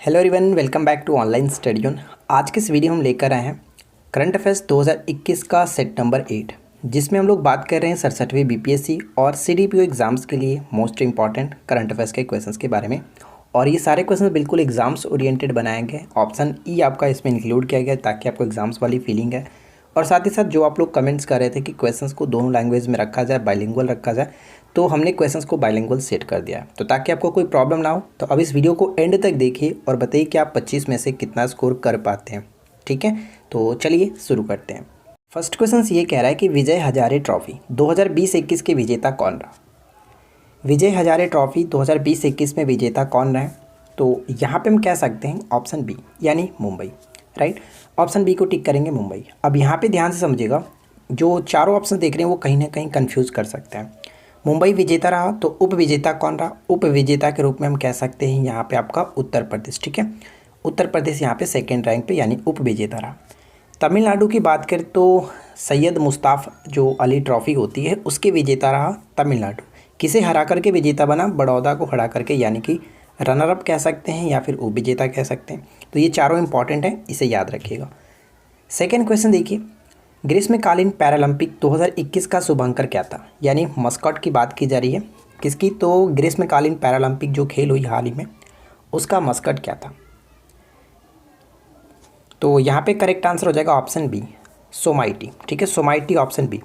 Hello everyone, welcome back to online study zone. आज के इस वीडियो हम लेकर आए हैं करंट अफेयर्स 2021 का सेट नंबर 8, जिसमें हम लोग बात कर रहे हैं 67वीं बीपीएससी और सीडीपीओ एग्ज़ाम्स के लिए मोस्ट इंपॉर्टेंट करंट अफेयर्स के क्वेश्चंस के बारे में। और ये सारे क्वेश्चंस बिल्कुल एग्जाम्स ओरिएंटेड बनाए गए। ऑप्शन ई आपका इसमें इंक्लूड किया गया ताकि आपको एग्जाम्स वाली फीलिंग है। और साथ ही साथ जो आप लोग कमेंट्स कर रहे थे कि क्वेश्चंस को दोनों लैंग्वेज में रखा जाए, बाइलिंगुअल रखा जाए, तो हमने क्वेश्चंस को बाइलिंगुअल सेट कर दिया है। तो ताकि आपको कोई प्रॉब्लम ना हो, तो अब इस वीडियो को एंड तक देखिए और बताइए कि आप 25 में से कितना स्कोर कर पाते हैं। ठीक है, तो चलिए शुरू करते हैं। फर्स्ट क्वेश्चन ये कह रहा है कि विजय हजारे ट्रॉफी 2020-21 के विजेता कौन रहा। विजय हजारे ट्रॉफी 2020-21 में विजेता कौन रहा है? तो यहाँ पे हम कह सकते हैं ऑप्शन बी यानी मुंबई। राइट, ऑप्शन बी को टिक करेंगे, मुंबई। अब यहाँ पे ध्यान से समझिएगा, जो चारों ऑप्शन देख रहे हैं वो कहीं ना कहीं कंफ्यूज कर सकते हैं। मुंबई विजेता रहा तो उप विजेता कौन रहा? उप विजेता के रूप में हम कह सकते हैं यहाँ पे आपका उत्तर प्रदेश। ठीक है, उत्तर प्रदेश यहाँ पे सेकेंड रैंक पे यानी उप विजेता रहा। तमिलनाडु की बात करें तो सैयद मुश्ताफ जो अली ट्रॉफी होती है उसके विजेता रहा तमिलनाडु। किसे हरा करके विजेता बना? बड़ौदा को हरा करके, यानी कि रनर अप कह सकते हैं या फिर उप विजेता कह सकते हैं। तो ये चारों इंपॉर्टेंट हैं, इसे याद रखिएगा। सेकेंड क्वेश्चन देखिए, ग्रीष्मकालीन पैरालंपिक 2021 का शुभांकर क्या था? यानी मस्कट की बात की जा रही है किसकी? तो ग्रीष्मकालीन पैरालंपिक जो खेल हुई हाल ही में, उसका मस्कट क्या था? तो यहाँ पे करेक्ट आंसर हो जाएगा ऑप्शन बी, सोमाइटी। ठीक है, सोमाइटी ऑप्शन बी।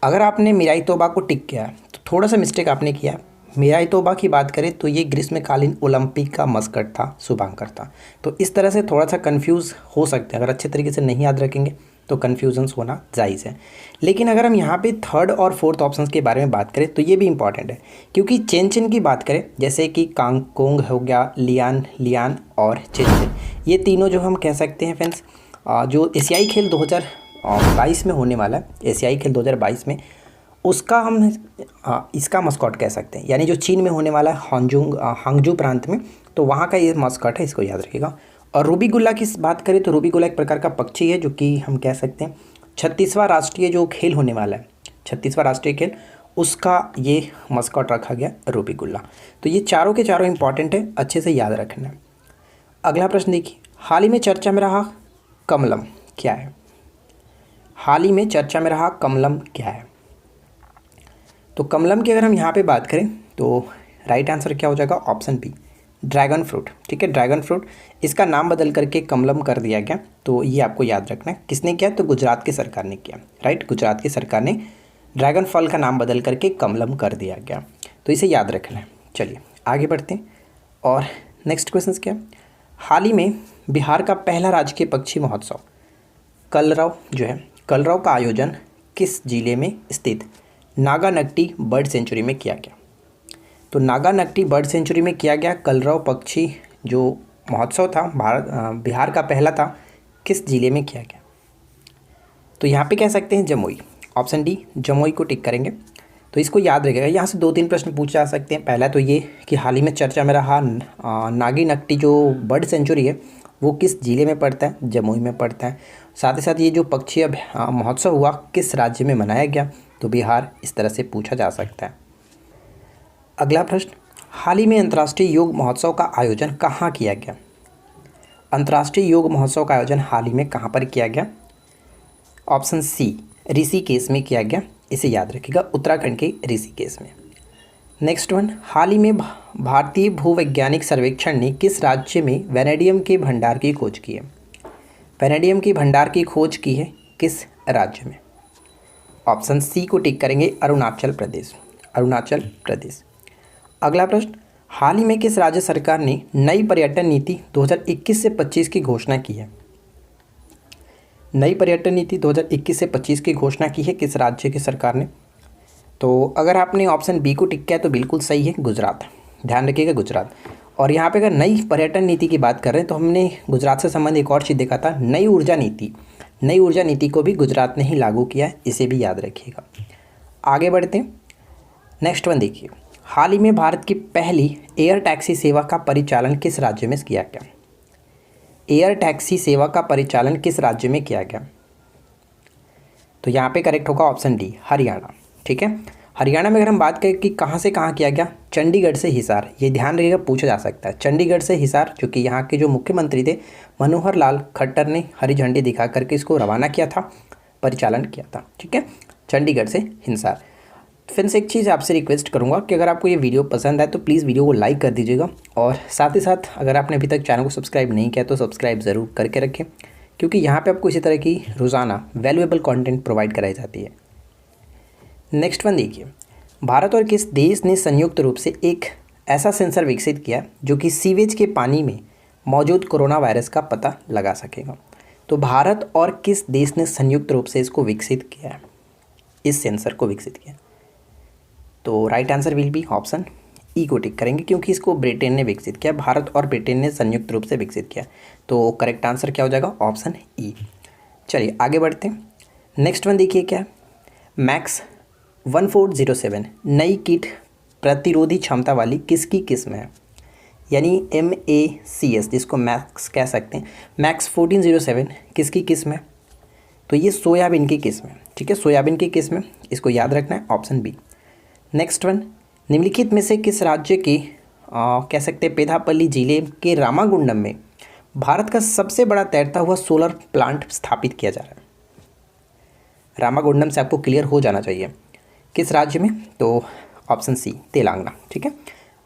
अगर आपने मीराई तोबा को टिक किया है तो थोड़ा सा मिस्टेक आपने किया। मीराई तोबा की बात करें तो ये ग्रीष्मकालीन ओलंपिक का मस्कट था, शुभांकर था। तो इस तरह से थोड़ा सा कंफ्यूज हो सकते हैं, अगर अच्छे तरीके से नहीं याद रखेंगे तो कन्फ्यूजन्स होना जायज़ है। लेकिन अगर हम यहाँ पे थर्ड और फोर्थ ऑप्शंस के बारे में बात करें तो ये भी इंपॉर्टेंट है, क्योंकि चेन की बात करें जैसे कि कांगकोंग हो गया, लियान और चेन, ये तीनों जो हम कह सकते हैं फ्रेंड्स, जो एशियाई खेल 2022 में होने वाला है, एशियाई खेल 2022 में, उसका हम इसका मस्कॉट कह सकते हैं। यानी जो चीन में होने वाला है हांगजू प्रांत में, तो वहाँ का ये मस्कॉट है, इसको याद रखिएगा। और रूबी गुल्ला की बात करें तो रूबी गुल्ला एक प्रकार का पक्षी है जो कि हम कह सकते हैं 36वां राष्ट्रीय जो खेल होने वाला है, 36वां राष्ट्रीय खेल, उसका ये मस्कॉट रखा गया रूबी गुल्ला। तो ये चारों के चारों इंपॉर्टेंट है, अच्छे से याद रखना है। अगला प्रश्न देखिए, हाल ही में चर्चा में रहा कमलम क्या है? हाल ही में चर्चा में रहा कमलम क्या है? तो कमलम की अगर हम यहाँ पे बात करें तो राइट आंसर क्या हो जाएगा? Option B, dragon fruit. ठीक है, ड्रैगन फ्रूट, इसका नाम बदल करके कमलम कर दिया गया। तो ये आपको याद रखना है। किसने किया? तो गुजरात की सरकार ने किया। राइट, गुजरात की सरकार ने ड्रैगन फल का नाम बदल करके कमलम कर दिया गया। तो इसे याद रखना है। चलिए आगे बढ़ते हैं। और नेक्स्ट क्वेश्चन क्या है? हाल ही में बिहार का पहला राजकीय पक्षी महोत्सव कलरव जो है, कलरव का आयोजन किस जिले में स्थित नागानट्टी बर्ड सेंचुरी में किया गया? तो नागानट्टी बर्ड सेंचुरी में किया गया कलरव पक्षी जो महोत्सव था, बिहार का पहला था, किस जिले में किया गया? तो यहाँ पे कह सकते हैं जमुई। ऑप्शन डी, जमुई को टिक करेंगे। तो इसको याद रखिएगा, यहाँ से 2-3 प्रश्न पूछे जा सकते हैं। पहला तो ये कि हाल ही में चर्चा में रहा नागानट्टी जो बर्ड सेंचुरी है वो किस जिले में पड़ता है? जमुई में पड़ता है। साथ ही साथ ये जो पक्षी महोत्सव हुआ किस राज्य में मनाया गया? तो बिहार। इस तरह से पूछा जा सकता है। अगला प्रश्न, हाल ही में अंतर्राष्ट्रीय योग महोत्सव का आयोजन कहाँ किया गया? अंतर्राष्ट्रीय योग महोत्सव का आयोजन हाल ही में कहाँ पर किया गया? ऑप्शन सी, ऋषिकेश में किया गया। इसे याद रखिएगा, उत्तराखंड के ऋषिकेश में। नेक्स्ट वन, हाल ही में भारतीय भूवैज्ञानिक सर्वेक्षण ने किस राज्य में वैनेडियम के भंडार की खोज की है? वैनेडियम की भंडार की खोज की है किस राज्य में? ऑप्शन सी को टिक करेंगे, अरुणाचल प्रदेश। अरुणाचल प्रदेश। अगला प्रश्न, हाल ही में किस राज्य सरकार ने नई पर्यटन नीति 2021 से 25 की घोषणा की है? नई पर्यटन नीति 2021 से 25 की घोषणा की है किस राज्य की सरकार ने? तो अगर आपने ऑप्शन बी को टिक किया तो बिल्कुल सही है, गुजरात। ध्यान रखिएगा, गुजरात। और यहाँ पे अगर नई पर्यटन नीति की बात कर रहे हैं तो हमने गुजरात से संबंधित एक और चीज़ देखा था, नई ऊर्जा नीति। नई ऊर्जा नीति को भी गुजरात ने ही लागू किया है, इसे भी याद रखिएगा। आगे बढ़ते हैं। नेक्स्ट वन देखिए, हाल ही में भारत की पहली एयर टैक्सी सेवा का परिचालन किस राज्य में किया गया? एयर टैक्सी सेवा का परिचालन किस राज्य में किया गया? तो यहाँ पे करेक्ट होगा ऑप्शन डी, हरियाणा। ठीक है, हरियाणा में अगर हम बात करें कि कहाँ से कहाँ किया गया, चंडीगढ़ से हिसार। ये ध्यान रखिएगा, पूछा जा सकता है। चंडीगढ़ से हिसार, जो कि यहाँ के जो मुख्यमंत्री थे मनोहर लाल खट्टर ने हरी झंडी दिखा करके इसको रवाना किया था, परिचालन किया था। ठीक है, चंडीगढ़ से हिसार। फिर से एक चीज़ आपसे रिक्वेस्ट करूंगा कि अगर आपको ये वीडियो पसंद आए तो प्लीज़ वीडियो को लाइक कर दीजिएगा, और साथ ही साथ अगर आपने अभी तक चैनल को सब्सक्राइब नहीं किया तो सब्सक्राइब ज़रूर करके रखें, क्योंकि यहाँ पे आपको इसी तरह की रोज़ाना वैल्यूएबल कंटेंट प्रोवाइड कराई जाती है। नेक्स्ट वन देखिए, भारत और किस देश ने संयुक्त रूप से एक ऐसा सेंसर विकसित किया जो कि सीवेज के पानी में मौजूद कोरोना वायरस का पता लगा सकेगा। तो भारत और किस देश ने संयुक्त रूप से इसको विकसित किया है, इस सेंसर को विकसित किया? तो right answer will be option E को टिक करेंगे, क्योंकि इसको ब्रिटेन ने विकसित किया। भारत और ब्रिटेन ने संयुक्त रूप से विकसित किया, तो करेक्ट आंसर क्या हो जाएगा? Option E. चलिए आगे बढ़ते हैं। नेक्स्ट वन देखिए क्या है, मैक्स 1407 नई कीट प्रतिरोधी क्षमता वाली किसकी किस्म है? यानी MACS, जिसको मैक्स कह सकते हैं, मैक्स 1407 किसकी किस्म है? तो ये सोयाबीन की किस्म है। ठीक है, सोयाबीन की किस्म है, इसको याद रखना है, ऑप्शन बी। नेक्स्ट वन, निम्नलिखित में से किस राज्य के कह सकते हैं पेदापल्ली जिले के रामागुंडम में भारत का सबसे बड़ा तैरता हुआ सोलर प्लांट स्थापित किया जा रहा है? रामागुंडम से आपको क्लियर हो जाना चाहिए, किस राज्य में? तो ऑप्शन सी, तेलंगाना। ठीक है,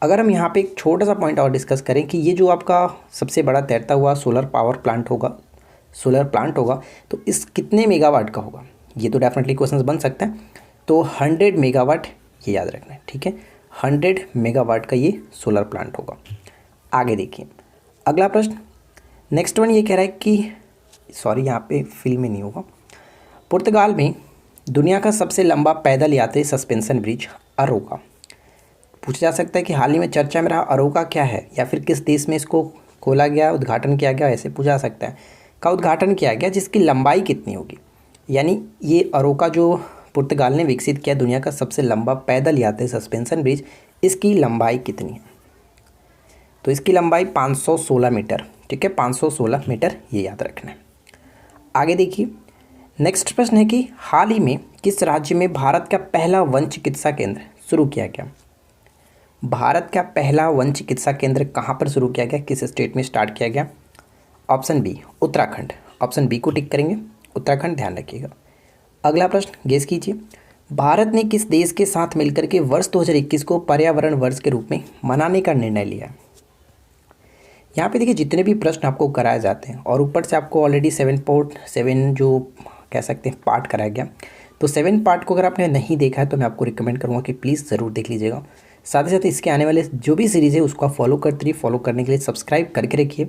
अगर हम यहाँ पे एक छोटा सा पॉइंट और डिस्कस करें कि ये जो आपका सबसे बड़ा तैरता हुआ सोलर प्लांट होगा, तो इस कितने मेगावाट का होगा? ये तो डेफिनेटली क्वेश्चंस बन सकते हैं। तो 100 मेगावाट, ये याद रखना है। ठीक है, 100 मेगावाट का ये सोलर प्लांट होगा। आगे देखिए अगला प्रश्न। नेक्स्ट वन ये कह रहा है कि यहाँ पे फिल में नहीं होगा। पुर्तगाल में दुनिया का सबसे लंबा पैदल यात्री सस्पेंशन ब्रिज अरोका। पूछा जा सकता है कि हाल ही में चर्चा में रहा अरोका क्या है, या फिर किस देश में इसको खोला गया, उद्घाटन किया गया, ऐसे पूछा जा सकता है। का उद्घाटन किया गया, जिसकी लंबाई कितनी होगी? यानी ये अरोका जो पुर्तगाल ने विकसित किया, दुनिया का सबसे लंबा पैदल यात्री सस्पेंशन ब्रिज, इसकी लंबाई कितनी है? तो इसकी लंबाई 516 मीटर। ठीक है, 516 मीटर, ये याद रखना है। आगे देखिए नेक्स्ट प्रश्न है कि हाल ही में किस राज्य में भारत का पहला वन चिकित्सा केंद्र शुरू किया गया? भारत का पहला वन चिकित्सा केंद्र कहाँ पर शुरू किया गया, किस स्टेट में स्टार्ट किया गया? Option B, Uttarakhand. Option B को टिक करेंगे, उत्तराखंड, ध्यान रखिएगा। अगला प्रश्न गेस कीजिए, भारत ने किस देश के साथ मिलकर के वर्ष 2021 को पर्यावरण वर्ष के रूप में मनाने का निर्णय लिया? यहाँ पे देखिए जितने भी प्रश्न आपको कराए जाते हैं, और ऊपर से आपको ऑलरेडी 7 जो कह सकते हैं पार्ट कराया गया, तो 7 पार्ट को अगर आपने नहीं देखा है तो मैं आपको रिकमेंड करूँगा कि प्लीज़ ज़रूर देख लीजिएगा। साथ ही साथ इसके आने वाले जो भी सीरीज़ है उसको फॉलो करते रहिए, फॉलो करने के लिए सब्सक्राइब करके रखिए।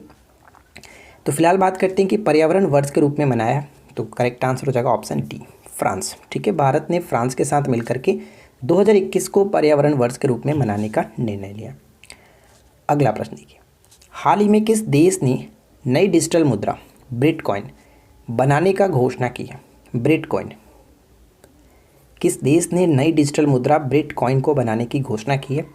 तो फिलहाल बात करते हैं कि पर्यावरण वर्ष के रूप में मनाया, तो करेक्ट आंसर हो जाएगा ऑप्शन डी, फ्रांस। ठीक है, भारत ने फ्रांस के साथ मिलकर के 2021 को पर्यावरण वर्ष के रूप में मनाने का निर्णय लिया। अगला प्रश्न देखिए, हाल ही में किस देश ने नई डिजिटल मुद्रा बिटकॉइन बनाने का घोषणा की है? बिटकॉइन, किस देश ने नई डिजिटल मुद्रा बिटकॉइन को बनाने की घोषणा की है?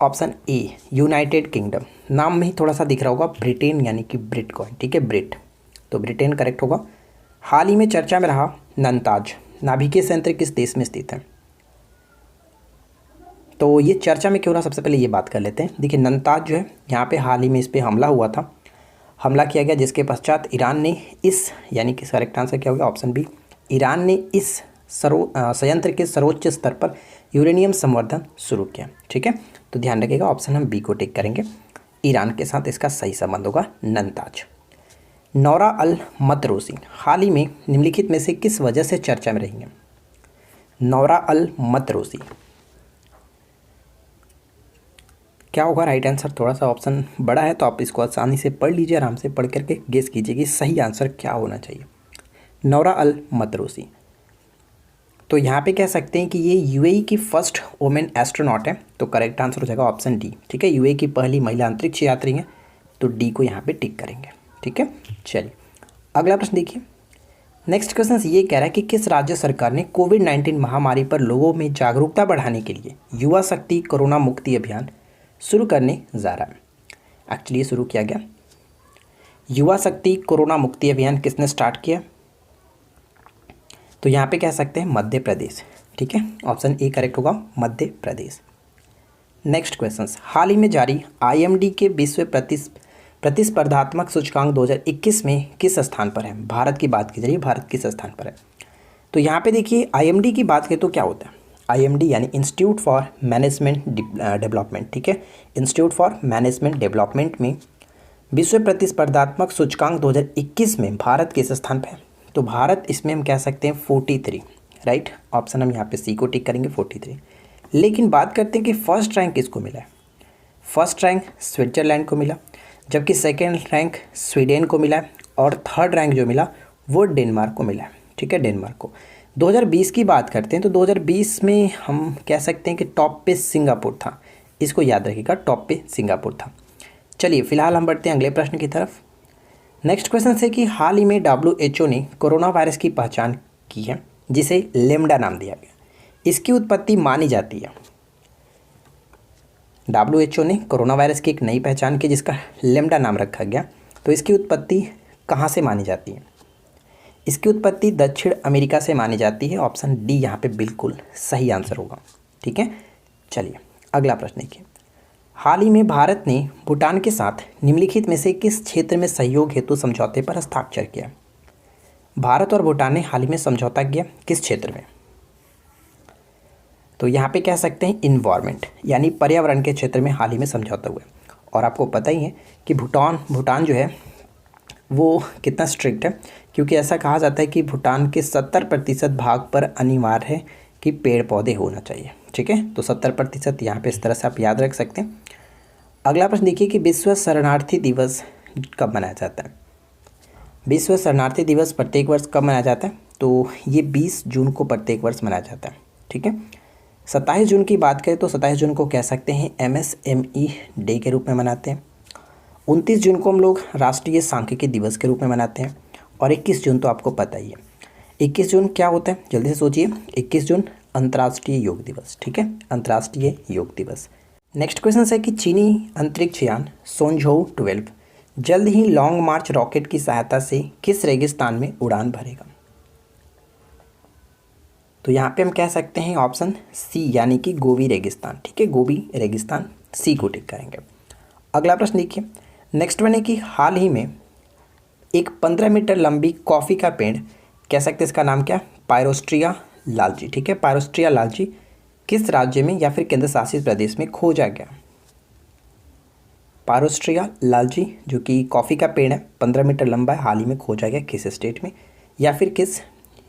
Option A, United kingdom. नाम में ही थोड़ा सा दिख रहा होगा ब्रिटेन, यानी कि बिटकॉइन। ठीक है, ब्रिट, तो ब्रिटेन करेक्ट होगा। हाल ही में चर्चा में रहा नंताज नाभिकीय संयंत्र किस देश में स्थित है? तो ये चर्चा में क्यों रहा, सबसे पहले ये बात कर लेते हैं। देखिए नंताज जो है, यहाँ पे हाल ही में इस पर हमला हुआ था, हमला किया गया, जिसके पश्चात ईरान ने इस, यानी कि करेक्ट आंसर क्या होगा? ऑप्शन बी, ईरान ने इस संयंत्र के सर्वोच्च स्तर पर यूरेनियम संवर्धन शुरू किया। ठीक है, तो ध्यान रखिएगा, ऑप्शन हम बी को टिक करेंगे, ईरान के साथ इसका सही संबंध होगा नंताज। नौरा अल मतरूसी हाल ही में निम्नलिखित में से किस वजह से चर्चा में रही है? नौरा अल मतरूसी, क्या होगा राइट आंसर? थोड़ा सा ऑप्शन बड़ा है तो आप इसको आसानी से पढ़ लीजिए, आराम से पढ़ करके गेस कीजिए कि सही आंसर क्या होना चाहिए। नौरा अल मतरूसी, तो यहाँ पे कह सकते हैं कि ये यूएई की फर्स्ट वुमेन एस्ट्रोनॉट है, तो करेक्ट आंसर हो जाएगा ऑप्शन डी। ठीक है, यूएई की पहली महिला अंतरिक्ष यात्री हैं, तो डी को यहाँ पे टिक करेंगे। ठीक है, चलिए अगला प्रश्न देखिए। नेक्स्ट क्वेश्चन ये कह रहा है कि किस राज्य सरकार ने कोविड-19 महामारी पर लोगों में जागरूकता बढ़ाने के लिए युवा शक्ति कोरोना मुक्ति अभियान शुरू करने जा रहा है? एक्चुअली ये शुरू किया गया, युवा शक्ति कोरोना मुक्ति अभियान किसने स्टार्ट किया? तो यहाँ पे कह सकते हैं मध्य प्रदेश। ठीक है, ऑप्शन ए करेक्ट होगा, मध्य प्रदेश। नेक्स्ट क्वेश्चन, हाल ही में जारी IMD के विश्व प्रतिस्पर्धात्मक सूचकांक 2021 में किस स्थान पर है? भारत की बात की जा रही है, भारत किस स्थान पर है? तो यहाँ पे देखिए IMD की बात करें तो क्या होता है? IMD यानी इंस्टीट्यूट फॉर मैनेजमेंट डेवलपमेंट, ठीक है, इंस्टीट्यूट फॉर मैनेजमेंट डेवलपमेंट में विश्व प्रतिस्पर्धात्मक सूचकांक 2021 में भारत किस स्थान पर है? तो भारत इसमें हम कह सकते हैं 43, राइट, ऑप्शन हम यहाँ पे सी को टिक करेंगे 43। लेकिन बात करते हैं कि फर्स्ट रैंक किसको मिला है? फर्स्ट रैंक स्विट्ज़रलैंड को मिला, जबकि सेकेंड रैंक स्वीडन को मिला है और थर्ड रैंक जो मिला वो डेनमार्क को मिला है, ठीक है, डेनमार्क को। 2020 की बात करते हैं तो 2020 में हम कह सकते हैं कि टॉप पे सिंगापुर था, इसको याद रखिएगा, टॉप पे सिंगापुर था। चलिए फिलहाल हम बढ़ते हैं अगले प्रश्न की तरफ। नेक्स्ट क्वेश्चन है कि हाल ही में WHO ने कोरोना वायरस की पहचान की है जिसे लेम्डा नाम दिया गया, इसकी उत्पत्ति मानी जाती है। WHO ने कोरोना वायरस की एक नई पहचान की जिसका लेम्डा नाम रखा गया, तो इसकी उत्पत्ति कहाँ से मानी जाती है? इसकी उत्पत्ति दक्षिण अमेरिका से मानी जाती है, ऑप्शन डी यहाँ पे बिल्कुल सही आंसर होगा, ठीक है। चलिए अगला प्रश्न देखिए, हाल ही में भारत ने भूटान के साथ निम्नलिखित में से किस क्षेत्र में सहयोग हेतु समझौते पर हस्ताक्षर किया? भारत और भूटान ने हाल ही में समझौता किया किस क्षेत्र में? तो यहाँ पे कह सकते हैं इन्वायरमेंट यानी पर्यावरण के क्षेत्र में हाल ही में समझौता हुआ है। और आपको पता ही है कि भूटान जो है वो कितना स्ट्रिक्ट है, क्योंकि ऐसा कहा जाता है कि भूटान के 70% भाग पर अनिवार्य है कि पेड़ पौधे होना चाहिए, ठीक है। तो 70% यहाँ पे इस तरह से आप याद रख सकते हैं। अगला प्रश्न देखिए कि विश्व शरणार्थी दिवस कब मनाया जाता है? विश्व शरणार्थी दिवस प्रत्येक वर्ष कब मनाया जाता है? तो ये 20 जून को प्रत्येक वर्ष मनाया जाता है, ठीक है। 27 जून की बात करें तो 27 जून को कह सकते हैं MSME डे के रूप में मनाते हैं। 29 जून को हम लोग राष्ट्रीय सांख्यिकी दिवस के रूप में मनाते हैं। और 21 जून तो आपको पता ही है। 21 जून क्या होता है, जल्दी से सोचिए। 21 जून अंतर्राष्ट्रीय योग दिवस, ठीक है, अंतर्राष्ट्रीय योग दिवस। नेक्स्ट क्वेश्चन है कि चीनी अंतरिक्ष यान सोनझोउ 12 जल्द ही लॉन्ग मार्च रॉकेट की सहायता से किस रेगिस्तान में उड़ान भरेगा? तो यहाँ पे हम कह सकते हैं ऑप्शन सी यानी कि गोबी रेगिस्तान, ठीक है, गोबी रेगिस्तान, सी को टिक करेंगे। अगला प्रश्न देखिए, नेक्स्ट वन है कि हाल ही में एक 15 मीटर लंबी कॉफ़ी का पेड़, कह सकते हैं इसका नाम क्या, पायरोस्ट्रिया लालजी, ठीक है, पायरोस्ट्रिया लालजी किस राज्य में या फिर केंद्र शासित प्रदेश में खोजा गया? पायरोस्ट्रिया लालजी जो कि कॉफ़ी का पेड़ है, 15 मीटर लंबा है, हाल ही में खोजा गया किस स्टेट में या फिर किस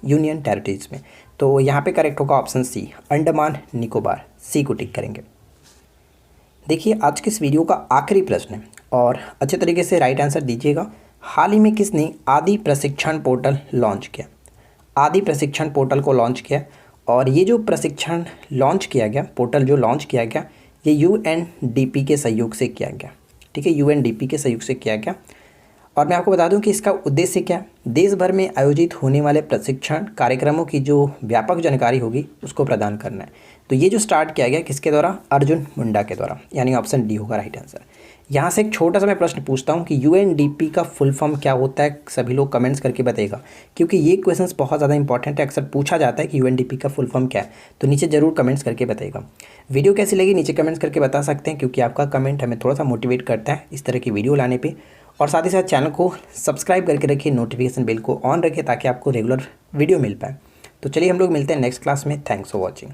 यूनियन टेरिटरीज में? तो यहाँ पे करेक्ट होगा ऑप्शन सी, अंडमान निकोबार, सी को टिक करेंगे। देखिए आज के इस वीडियो का आखिरी प्रश्न है और अच्छे तरीके से राइट आंसर दीजिएगा। हाल ही में किसने आदि प्रशिक्षण पोर्टल लॉन्च किया? आदि प्रशिक्षण पोर्टल को लॉन्च किया और ये जो प्रशिक्षण लॉन्च किया गया, पोर्टल जो लॉन्च किया गया, ये UNDP के सहयोग से किया गया, ठीक है, UNDP के सहयोग से किया गया। और मैं आपको बता दूं कि इसका उद्देश्य क्या है, देश भर में आयोजित होने वाले प्रशिक्षण कार्यक्रमों की जो व्यापक जानकारी होगी उसको प्रदान करना है। तो ये जो स्टार्ट किया गया किसके द्वारा? अर्जुन मुंडा के द्वारा, यानी ऑप्शन डी होगा राइट आंसर। यहाँ से एक छोटा सा मैं प्रश्न पूछता हूँ कि UNDP का फुल फॉर्म क्या होता है? सभी लोग कमेंट्स करके बताएगा, क्योंकि ये क्वेश्चंस बहुत ज़्यादा इंपॉर्टेंट है, अक्सर पूछा जाता है कि UNDP का फुल फॉर्म क्या है। तो नीचे जरूर कमेंट्स करके बताएगा। वीडियो कैसी लगी नीचे कमेंट्स करके बता सकते हैं, क्योंकि आपका कमेंट हमें थोड़ा सा मोटिवेट करता है इस तरह की वीडियो लाने पर। और साथ ही साथ चैनल को सब्सक्राइब करके रखिए, नोटिफिकेशन बेल को ऑन रखिए ताकि आपको रेगुलर वीडियो मिल पाए। तो चलिए हम लोग मिलते हैं नेक्स्ट क्लास में। Thanks for watching.